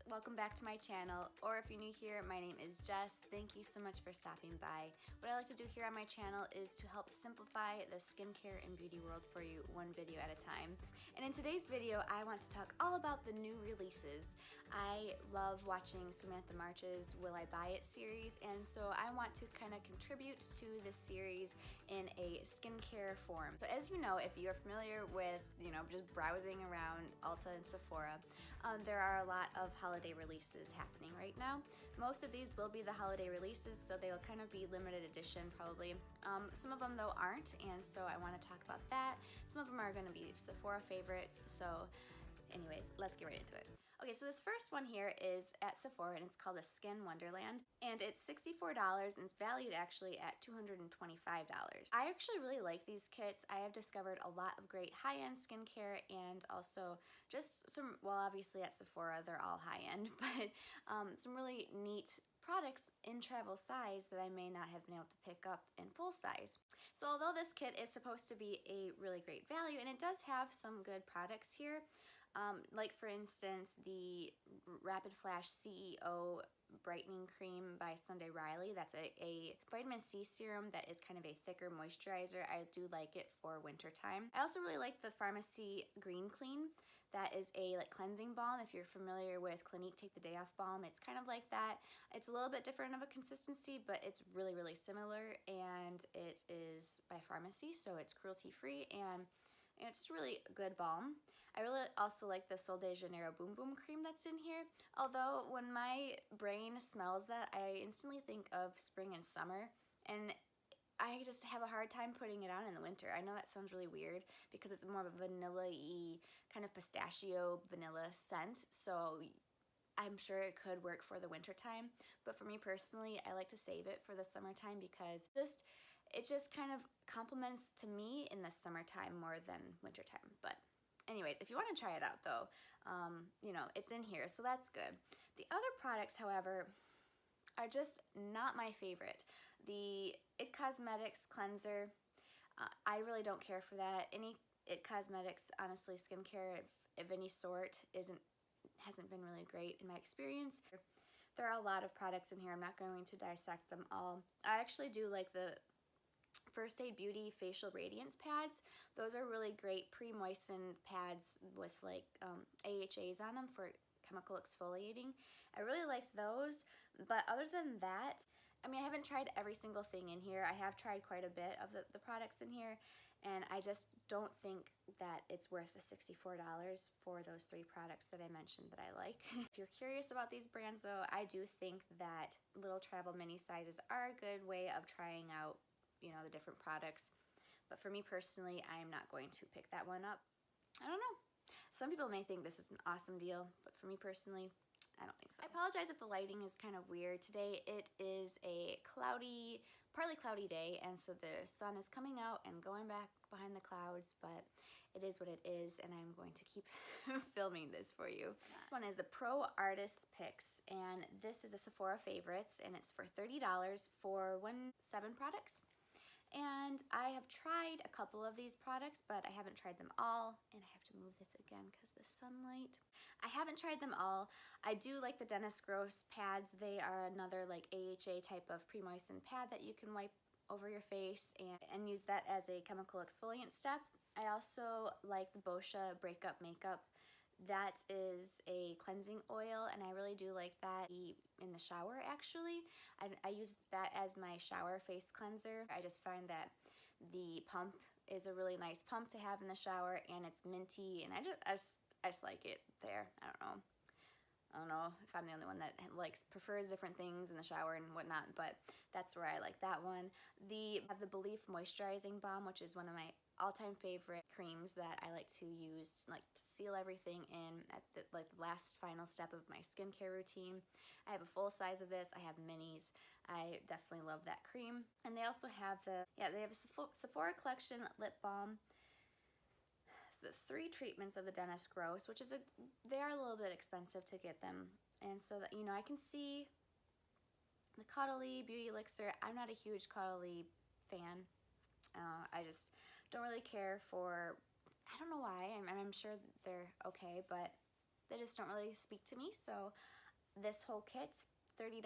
welcome back to my channel, or if you're new here, my name is Jess. Thank you so much for stopping by. What I like to do here on my channel is to help simplify the skincare and beauty world for you one video at a time. And in today's video, I want to talk all about the new releases. I love watching Samantha March's Will I Buy It series, and so I want to kind of contribute to this series in a skincare form. So as you know, if you're familiar with, just browsing around Ulta and Sephora, there are a lot of holiday releases happening right now. Most of these will be the holiday releases, so they'll kind of be limited edition probably. Some of them though aren't, and so I want to talk about that. Some of them are going to be Sephora favorites, so anyways, let's get right into it. Okay, so this first one here is at Sephora, and it's called a Skin Wonderland, and it's $64 and it's valued actually at $225. I actually really like these kits. I have discovered a lot of great high-end skincare, and also just some, well, obviously at Sephora they're all high-end, but some really neat products in travel size that I may not have been able to pick up in full size. So although this kit is supposed to be a really great value, and it does have some good products here, like for instance the Rapid Flash CEO Brightening Cream by Sunday Riley. That's a vitamin C serum that is kind of a thicker moisturizer. I do like it for winter time. I also really like the Pharmacy Green Clean. That is a cleansing balm. If you're familiar with Clinique Take the Day Off balm, it's kind of like that. It's a little bit different of a consistency, but it's really similar, and it is by Pharmacy, so it's cruelty free, and it's just really good balm. I really also like the Sol de Janeiro Boom Boom cream that's in here. Although when my brain smells that, I instantly think of spring and summer, and I just have a hard time putting it on in the winter. I know that sounds really weird because it's more of a vanilla-y kind of pistachio vanilla scent, so I'm sure it could work for the winter time, but for me personally, I like to save it for the summertime because it just kind of complements to me in the summertime more than wintertime. But anyways, if you want to try it out though, it's in here, so that's good. The other products, however, are just not my favorite. The IT Cosmetics cleanser, I really don't care for that. Any IT Cosmetics, honestly, skincare of any sort hasn't been really great in my experience. There are a lot of products in here. I'm not going to dissect them all. I actually do like the First Aid Beauty Facial Radiance Pads. Those are really great pre-moistened pads with AHAs on them for chemical exfoliating. I really like those, but other than that, I mean, I haven't tried every single thing in here. I have tried quite a bit of the products in here, and I just don't think that it's worth the $64 for those 3 products that I mentioned that I like. If you're curious about these brands though, I do think that little travel mini sizes are a good way of trying out the different products, but for me personally, I am not going to pick that one up. I don't know. Some people may think this is an awesome deal, but for me personally, I don't think so. I apologize if the lighting is kind of weird. Today it is a partly cloudy day, and so the sun is coming out and going back behind the clouds, but it is what it is, and I'm going to keep filming this for you. This one is the Pro Artist Picks, and this is a Sephora Favorites, and it's for $30 for 7 products. And I have tried a couple of these products, but I haven't tried them all. And I have to move this again because the sunlight. I haven't tried them all. I do like the Dennis Gross pads. They are another AHA type of pre-moistened pad that you can wipe over your face and use that as a chemical exfoliant step. I also like the Boscia Breakup Makeup. That is a cleansing oil, and I really do like that in the shower actually. I use that as my shower face cleanser. I just find that the pump is a really nice pump to have in the shower, and it's minty, and I just like it there. I don't know if I'm the only one that prefers different things in the shower and whatnot, but that's where I like that one. I have the Belief Moisturizing Balm, which is one of my all-time favorite creams that I like to use to seal everything in at the last final step of my skincare routine. I have a full size of this. I have minis. I definitely love that cream. And they also have they have a Sephora Collection lip balm, the 3 treatments of the Dennis Gross, which is they are a little bit expensive to get them, and so that I can see the Caudalie Beauty Elixir. I'm not a huge Caudalie fan. I just don't really care for, I don't know why. I'm sure they're okay, but they just don't really speak to me, so this whole kit, $30,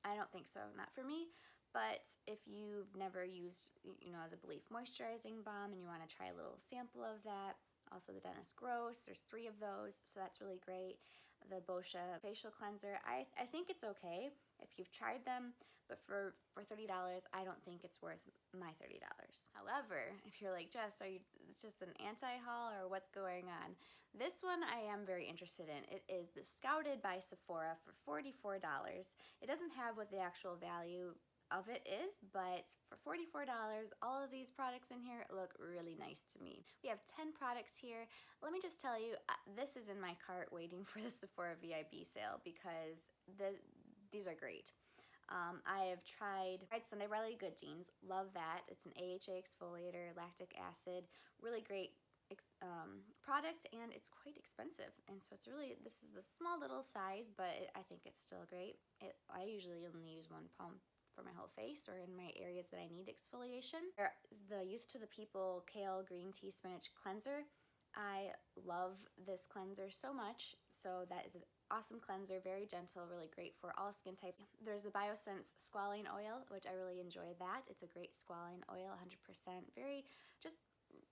I don't think so, not for me. But if you've never used, you know, the Belief Moisturizing Balm and you want to try a little sample of that, also the Dentist Gross, there's 3 of those, so that's really great. The Boscia Facial Cleanser, I think it's okay if you've tried them, but for $30, I don't think it's worth my $30. However, if you're like, Jess, it's just an anti-haul or what's going on? This one I am very interested in. It is the Scouted by Sephora for $44. It doesn't have what the actual value of it is, but for $44, all of these products in here look really nice to me. We have 10 products here. Let me just tell you, this is in my cart waiting for the Sephora VIB sale because these are great. I have tried Sunday Riley Good Jeans, love that. It's an AHA exfoliator, lactic acid, really great product, and it's quite expensive, and so it's really, this is the small little size, but I think it's still great. I usually only use 1 pump for my whole face or in my areas that I need exfoliation. There's the Youth to the People Kale Green Tea Spinach Cleanser. I love this cleanser so much. So that is an awesome cleanser, very gentle, really great for all skin types. There's the Biosense Squalane Oil, which I really enjoy that. It's a great squalane oil, 100%, just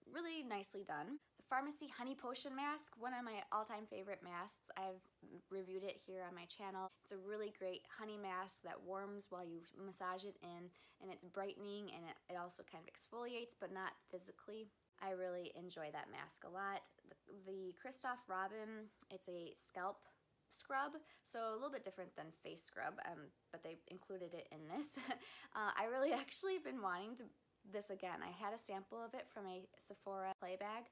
really nicely done. The Pharmacy Honey Potion Mask, one of my all-time favorite masks. I've reviewed it here on my channel. It's a really great honey mask that warms while you massage it in, and it's brightening, and it also kind of exfoliates, but not physically. I really enjoy that mask a lot. The Christoph Robin, it's a scalp scrub, so a little bit different than face scrub, but they included it in this. I really actually been wanting this again. I had a sample of it from a Sephora play bag,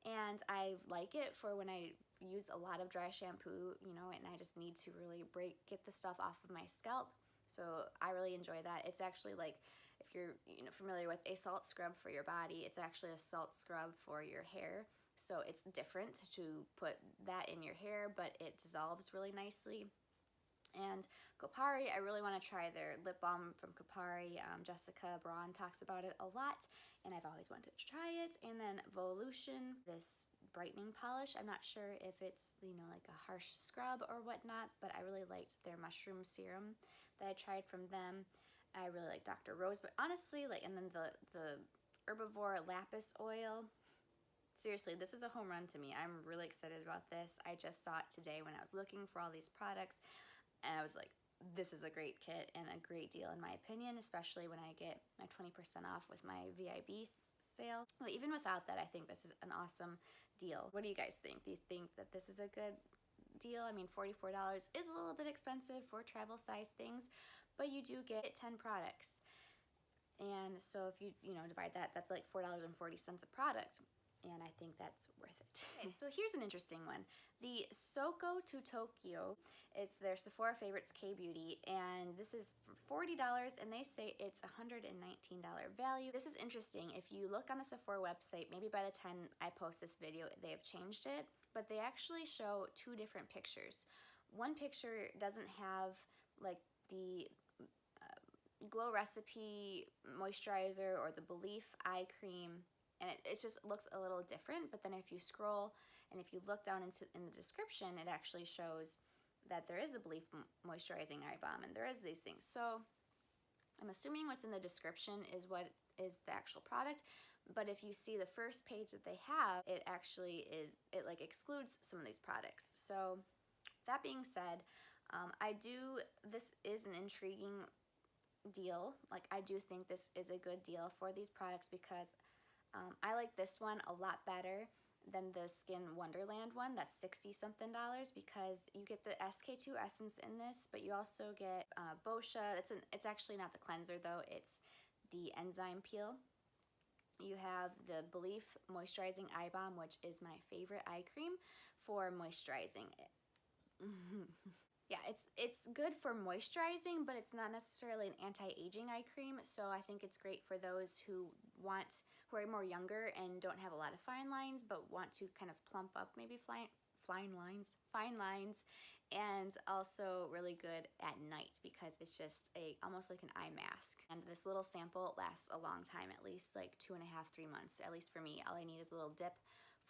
and I like it for when I use a lot of dry shampoo, you know, and I just need to really get the stuff off of my scalp. So I really enjoy that. It's actually like, if you're familiar with a salt scrub for your body, it's actually a salt scrub for your hair. So it's different to put that in your hair, but it dissolves really nicely. And Kopari, I really want to try their lip balm from Kopari. Jessica Braun talks about it a lot, and I've always wanted to try it. And then Volution, this brightening polish. I'm not sure if it's, you know, like a harsh scrub or whatnot, but I really liked their mushroom serum that I tried from them. I really like Dr. Rose, but honestly, like, and then the Herbivore Lapis Oil. Seriously, this is a home run to me. I'm really excited about this. I just saw it today when I was looking for all these products. And I was like, this is a great kit and a great deal in my opinion, especially when I get my 20% off with my VIB sale. But even without that, I think this is an awesome deal. What do you guys think? Do you think that this is a good deal? I mean, $44 is a little bit expensive for travel size things, but you do get 10 products. And so if you divide that, that's like $4.40 a product. And I think that's worth it. Okay, so here's an interesting one. The Soko to Tokyo, it's their Sephora Favorites K-Beauty, and this is for $40, and they say it's $119 value. This is interesting. If you look on the Sephora website, maybe by the time I post this video, they have changed it, but they actually show 2 different pictures. One picture doesn't have like the Glow Recipe moisturizer or the Belief eye cream, and it just looks a little different. But then if you scroll and if you look down in the description, it actually shows that there is a Belief moisturizing eye balm, and there is these things. So I'm assuming what's in the description is what is the actual product. But if you see the first page that they have, it actually is, it like excludes some of these products. So that being said, this is an intriguing deal. Like, I do think this is a good deal for these products because I like this one a lot better than the Skin Wonderland one. That's $60-something because you get the SK2 essence in this, but you also get Boscia. It's actually not the cleanser though, it's the enzyme peel. You have the Belief Moisturizing Eye Balm, which is my favorite eye cream for moisturizing it. Yeah, it's good for moisturizing, but it's not necessarily an anti-aging eye cream. So I think it's great for those who are more younger and don't have a lot of fine lines, but want to kind of plump up maybe fine lines, and also really good at night because it's just almost like an eye mask. And this little sample lasts a long time, at least like 2.5–3 months. At least for me, all I need is a little dip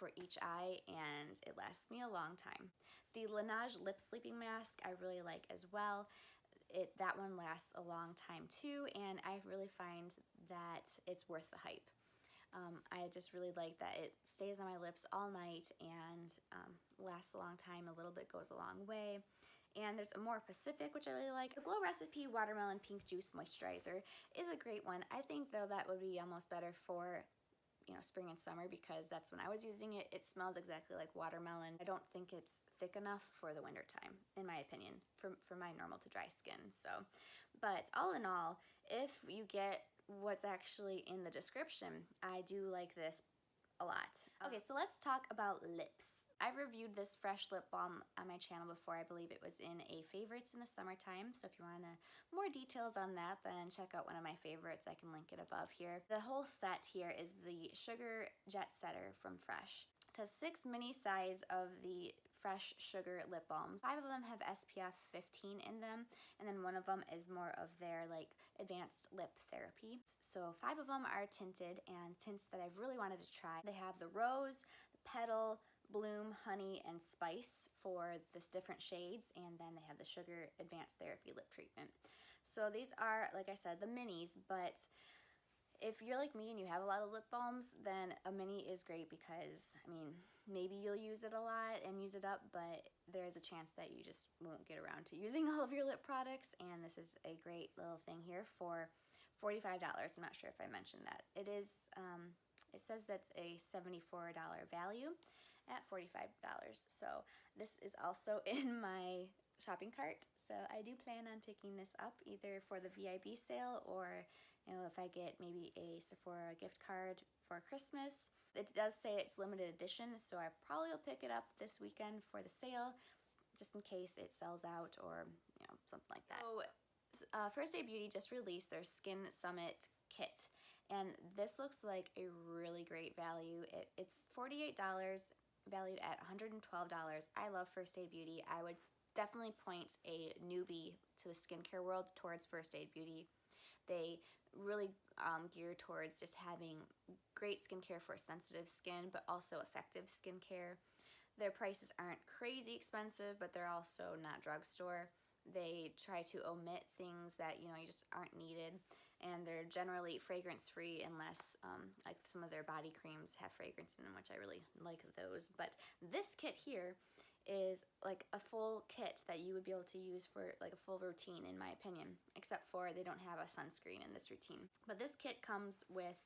for each eye, and it lasts me a long time. The Laneige Lip Sleeping Mask I really like as well. That one lasts a long time too, and I really find that it's worth the hype. I just really like that it stays on my lips all night and lasts a long time. A little bit goes a long way. And there's a more Pacific, which I really like. The Glow Recipe Watermelon Pink Juice Moisturizer is a great one. I think though that would be almost better for, you know, spring and summer, because that's when I was using it. It smells exactly like watermelon. I don't think it's thick enough for the winter time, in my opinion, for my normal to dry skin. So, but all in all, if you get what's actually in the description, I do like this a lot. Okay, so let's talk about lips. I've reviewed this fresh lip balm on my channel before. I believe it was in a favorites in the summertime. So if you want more details on that, then check out one of my favorites. I can link it above here. The whole set here is the Sugar Jet Setter from Fresh. It has 6 mini size of the Fresh Sugar lip balms. 5 of them have SPF 15 in them, and then 1 of them is more of their like advanced lip therapy. So 5 of them are tinted, and tints that I've really wanted to try. They have the Rose, the Petal, Bloom, Honey, and Spice for this different shades, and then they have the Sugar Advanced Therapy Lip Treatment. So these are, like I said, the minis, but if you're like me and you have a lot of lip balms, then a mini is great because, I mean, maybe you'll use it a lot and use it up, but there's a chance that you just won't get around to using all of your lip products, and this is a great little thing here for $45. I'm not sure if I mentioned that. It is, it says that's a $74 value at $45. So this is also in my shopping cart. So I do plan on picking this up either for the VIB sale, or, you know, if I get maybe a Sephora gift card for Christmas. It does say it's limited edition, so I probably will pick it up this weekend for the sale, just in case it sells out or, you know, something like that. So First Aid Beauty just released their Skin Summit kit, and this looks like a really great value. It's $48, valued at $112. I love First Aid Beauty. I would definitely point a newbie to the skincare world towards First Aid Beauty. They really gear towards just having great skincare for sensitive skin, but also effective skincare. Their prices aren't crazy expensive, but they're also not drugstore. They try to omit things that, you know, you just aren't needed, and they're generally fragrance-free unless, like some of their body creams have fragrance in them, which I really like those. But this kit here is like a full kit that you would be able to use for like a full routine, in my opinion, except for they don't have a sunscreen in this routine. But this kit comes with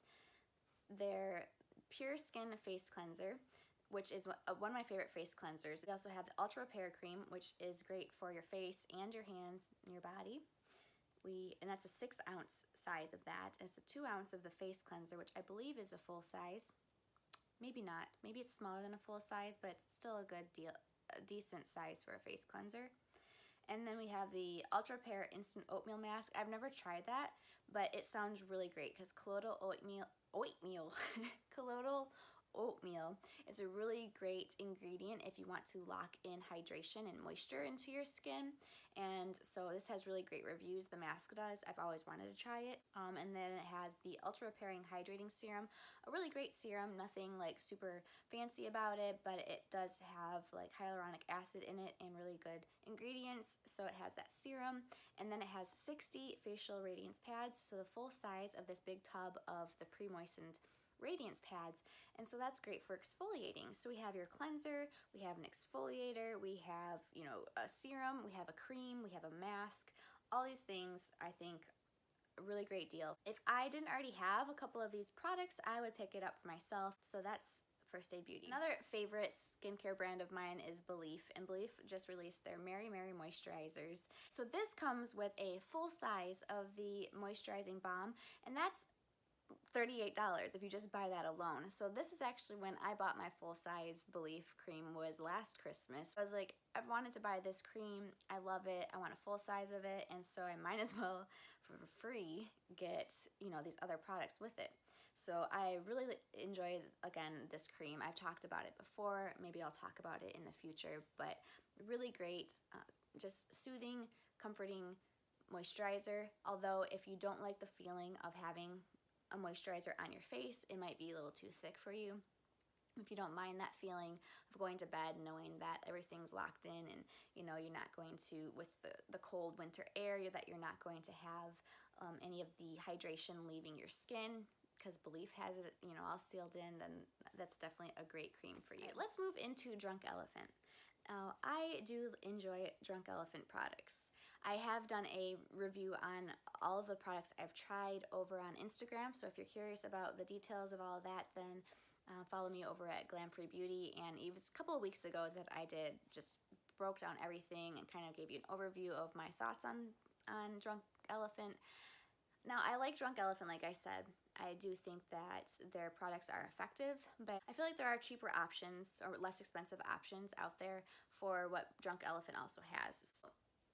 their Pure Skin Face Cleanser, which is one of my favorite face cleansers. We also have the Ultra Repair Cream, which is great for your face and your hands and your body. And that's a 6-ounce size of that. It's a 2 ounce of the face cleanser, which I believe is a full size. Maybe not. Maybe it's smaller than a full size, but it's still a good deal, a decent size for a face cleanser. And then we have the Ultra Repair Instant Oatmeal Mask. I've never tried that, but it sounds really great because colloidal oatmeal colloidal oatmeal is a really great ingredient if you want to lock in hydration and moisture into your skin. And so this has really great reviews. The mask does. I've always wanted to try it. And then it has the Ultra Repairing Hydrating Serum, a really great serum. Nothing like super fancy about it, but it does have like hyaluronic acid in it and really good ingredients. So it has that serum, and then it has 60 facial radiance pads, so the full size of this big tub of the pre-moistened radiance pads. And so that's great for exfoliating. So we have your cleanser, we have an exfoliator, we have, you know, a serum, we have a cream, we have a mask. All these things, I think, a really great deal. If I didn't already have a couple of these products, I would pick it up for myself. So that's First Aid Beauty. Another favorite skincare brand of mine is Belif, and Belif just released their Mary Mary moisturizers. So this comes with a full size of the moisturizing balm, and that's $38 if you just buy that alone. So this is actually when I bought my full-size Belif cream, was last Christmas. I was like, I've wanted to buy this cream. I love it. I want a full size of it, and so I might as well for free get, you know, these other products with it. So I really enjoy, again, this cream. I've talked about it before. Maybe I'll talk about it in the future, but really great, just soothing, comforting moisturizer. Although if you don't like the feeling of having a moisturizer on your face, it might be a little too thick for you. if you don't mind that feeling of going to bed knowing that everything's locked in, and you know you're not going to, with the cold winter air, that you're not going to have any of the hydration leaving your skin, because Belief has it, you know, all sealed in, then that's definitely a great cream for you. Let's move into Drunk Elephant. I do enjoy Drunk Elephant products. I have done a review on all of the products I've tried over on Instagram, so if you're curious about the details of all of that, then follow me over at Glam Free Beauty. And it was a couple of weeks ago that I just broke down everything and kind of gave you an overview of my thoughts on Drunk Elephant. Now, I like Drunk Elephant, like I said. I do think that their products are effective, but I feel like there are cheaper options or less expensive options out there for what Drunk Elephant also has. So,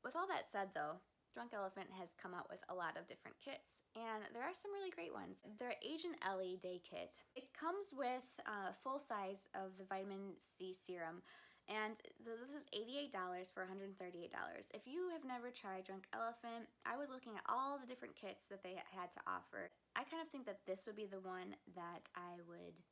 with all that said though, Drunk Elephant has come out with a lot of different kits, and there are some really great ones. Their Agent Ellie Day Kit. It comes with a full size of the vitamin C serum, and this is $88 for $138. If you have never tried Drunk Elephant, I was looking at all the different kits that they had to offer. I kind of think that this would be the one that I would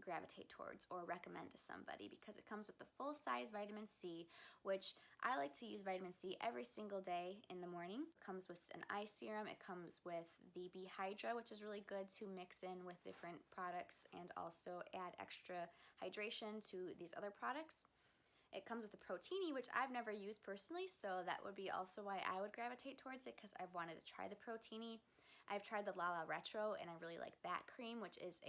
gravitate towards or recommend to somebody, because it comes with the full-size vitamin C, which I like to use vitamin C every single day in the morning. It comes with an eye serum. It comes with the B Hydra, which is really good to mix in with different products and also add extra hydration to these other products. It comes with the Protini, which I've never used personally, so that would be also why I would gravitate towards it, because I've wanted to try the Protini. I've tried the Lala Retro, and I really like that cream, which is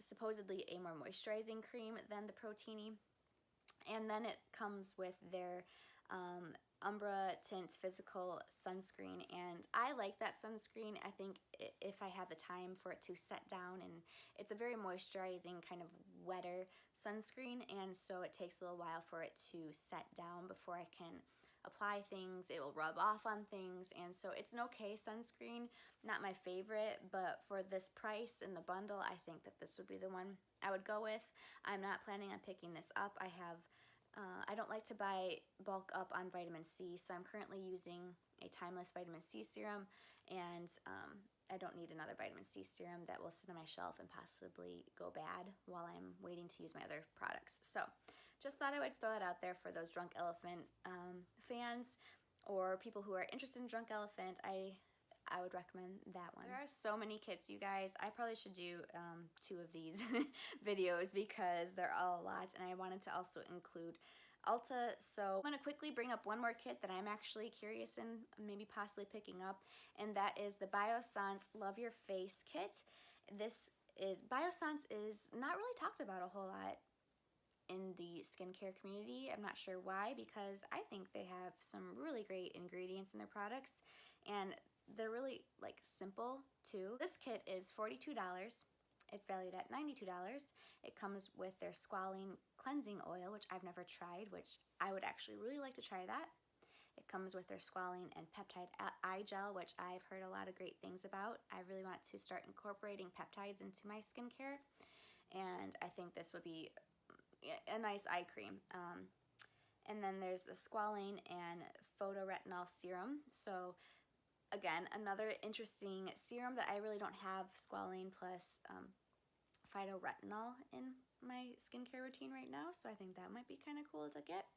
supposedly a more moisturizing cream than the Protini. And then it comes with their Umbra Tint Physical Sunscreen, and I like that sunscreen. I think if I have the time for it to set down, and it's a very moisturizing, kind of wetter sunscreen, and so it takes a little while for it to set down before I can apply things. It will rub off on things, and so it's an okay sunscreen. Not my favorite, but for this price in the bundle, I think that this would be the one I would go with. I'm not planning on picking this up. I don't like to buy bulk up on vitamin C, so I'm currently using a Timeless vitamin C serum, and I don't need another vitamin C serum that will sit on my shelf and possibly go bad while I'm waiting to use my other products. So just thought I would throw that out there for those Drunk Elephant fans, or people who are interested in Drunk Elephant. I would recommend that one. There are so many kits, you guys. I probably should do 2 of these videos because they're all a lot, and I wanted to also include Ulta. So I'm going to quickly bring up one more kit that I'm actually curious in maybe possibly picking up, and that is the Biossance Love Your Face kit. Biossance is not really talked about a whole lot in the skincare community. I'm not sure why, because I think they have some really great ingredients in their products, and they're really like simple too. This kit is $42. It's valued at $92. It comes with their Squalene Cleansing Oil, which I've never tried, which I would actually really like to try that. It comes with their Squalene and Peptide Eye Gel, which I've heard a lot of great things about. I really want to start incorporating peptides into my skincare, and I think this would be a nice eye cream. And then there's the Squalene and Photoretinol Serum. So again, another interesting serum that I really don't have Squalene plus phytoretinol in my skincare routine right now, so I think that might be kind of cool to get.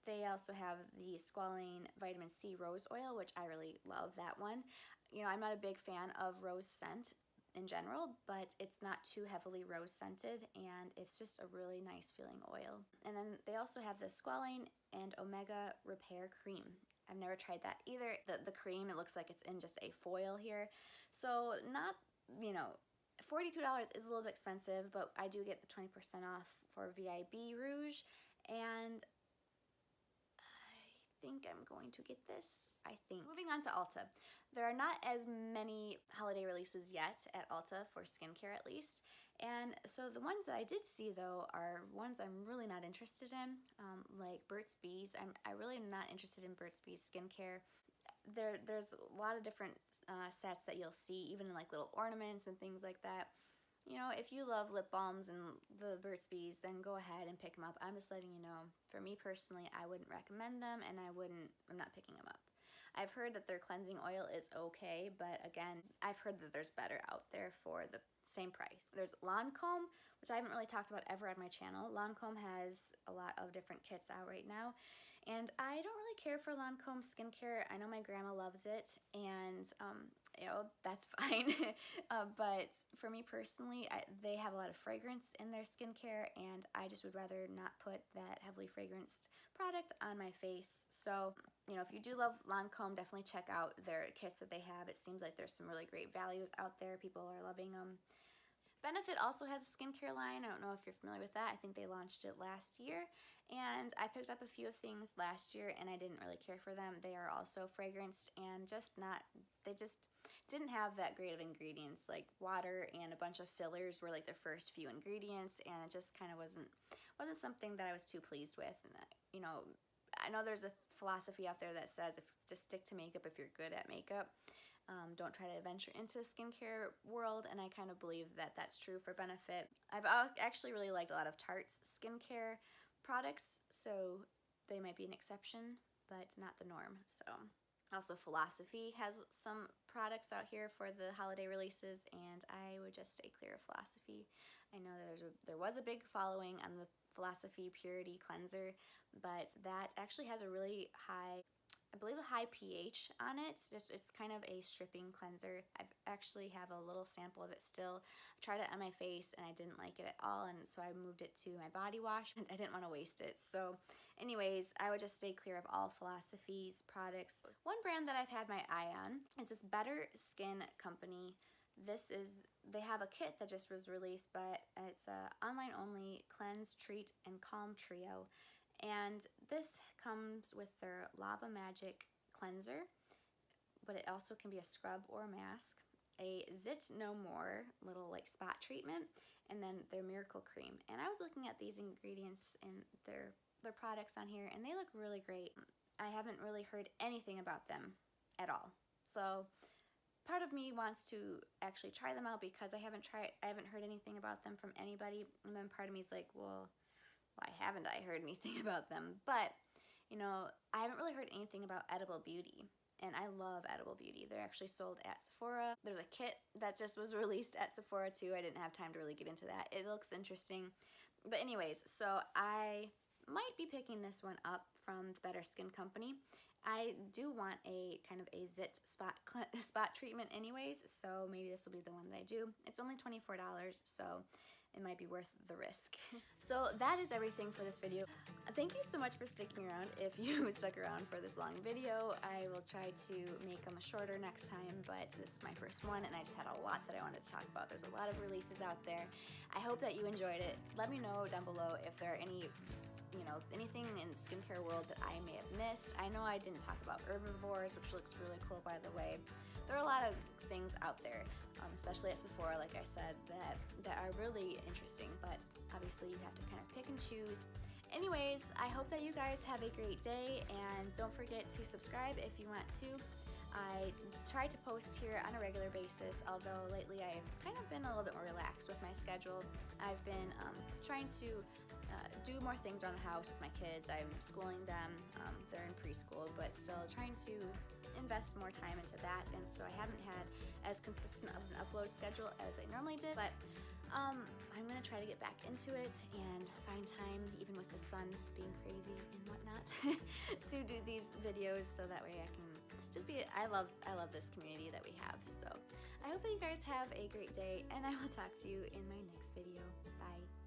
They also have the Squalene Vitamin C Rose Oil, which I really love that one. You know, I'm not a big fan of rose scent in general, but it's not too heavily rose scented, and it's just a really nice feeling oil. And then they also have the Squalene and Omega Repair Cream. I've never tried that either. The cream, it looks like it's in just a foil here. So not, you know, $42 is a little bit expensive, but I do get the 20% off for VIB Rouge, and I think I'm going to get this, I think. Moving on to Ulta. There are not as many holiday releases yet at Ulta, for skincare at least. And so the ones that I did see though are ones I'm really not interested in, like Burt's Bees. I really am not interested in Burt's Bees skincare. There's a lot of different sets that you'll see, even in like little ornaments and things like that. You know, if you love lip balms and the Burt's Bees, then go ahead and pick them up. I'm just letting you know, for me personally, I wouldn't recommend them, and I'm not picking them up. I've heard that their cleansing oil is okay, but again, I've heard that there's better out there for the same price. There's Lancome, which I haven't really talked about ever on my channel. Lancome has a lot of different kits out right now, and I don't really care for Lancome skincare. I know my grandma loves it, and you know, that's fine. But for me personally, they have a lot of fragrance in their skincare, and I just would rather not put that heavily fragranced product on my face. So, you know, if you do love Lancome, definitely check out their kits that they have. It seems like there's some really great values out there. People are loving them. Benefit also has a skincare line. I don't know if you're familiar with that. I think they launched it last year, and I picked up a few things last year and I didn't really care for them. They are also fragranced and they just didn't have that great of ingredients. Like water and a bunch of fillers were like the first few ingredients, and it just kind of wasn't something that I was too pleased with. And you know, I know there's a philosophy out there that says just stick to makeup if you're good at makeup. Don't try to venture into the skincare world, and I kind of believe that that's true for Benefit. I've actually really liked a lot of Tarte's skincare products, so they might be an exception, but not the norm. So, also Philosophy has some products out here for the holiday releases, and I would just stay clear of Philosophy. I know that there was a big following on the Philosophy Purity Cleanser, but that actually has a really high, I believe, a high pH on it. It's kind of a stripping cleanser. I actually have a little sample of it still. I tried it on my face and I didn't like it at all, and so I moved it to my body wash, and I didn't want to waste it. So anyways, I would just stay clear of all Philosophy's products. One brand that I've had my eye on, it's this Better Skin company. They have a kit that just was released, but it's a online only cleanse, treat, and calm trio. And this comes with their Lava Magic cleanser, but it also can be a scrub or a mask, a Zit No More little like spot treatment, and then their Miracle Cream. And I was looking at these ingredients in their products on here, and they look really great. I haven't really heard anything about them at all. So part of me wants to actually try them out because I haven't heard anything about them from anybody. And then part of me is like, well, why haven't I heard anything about them? But, you know, I haven't really heard anything about Edible Beauty, and I love Edible Beauty. They're actually sold at Sephora. There's a kit that just was released at Sephora too. I didn't have time to really get into that. It looks interesting. But anyways, so I might be picking this one up from the Better Skin Company. I do want a kind of a zit spot treatment anyways, so maybe this will be the one that I do. It's only $24, so it might be worth the risk. So that is everything for this video. Thank you so much for sticking around. If you stuck around for this long video, I will try to make them shorter next time, but this is my first one and I just had a lot that I wanted to talk about. There's a lot of releases out there. I hope that you enjoyed it. Let me know down below if there are any, you know, anything in the skincare world that I may have missed. I know I didn't talk about herbivores, which looks really cool, by the way. There are a lot of things out there, especially at Sephora, like I said, that are really interesting, but obviously you have to kind of pick and choose. Anyways, I hope that you guys have a great day, and don't forget to subscribe if you want to. I try to post here on a regular basis, although lately I've kind of been a little bit more relaxed with my schedule. I've been trying to do more things around the house with my kids. I'm schooling them. They're in preschool, but still trying to invest more time into that, and so I haven't had as consistent of an upload schedule as I normally did, but I'm gonna try to get back into it and find time, even with the sun being crazy and whatnot, to do these videos, so that way I can just be, I love this community that we have. So I hope that you guys have a great day, and I will talk to you in my next video. Bye.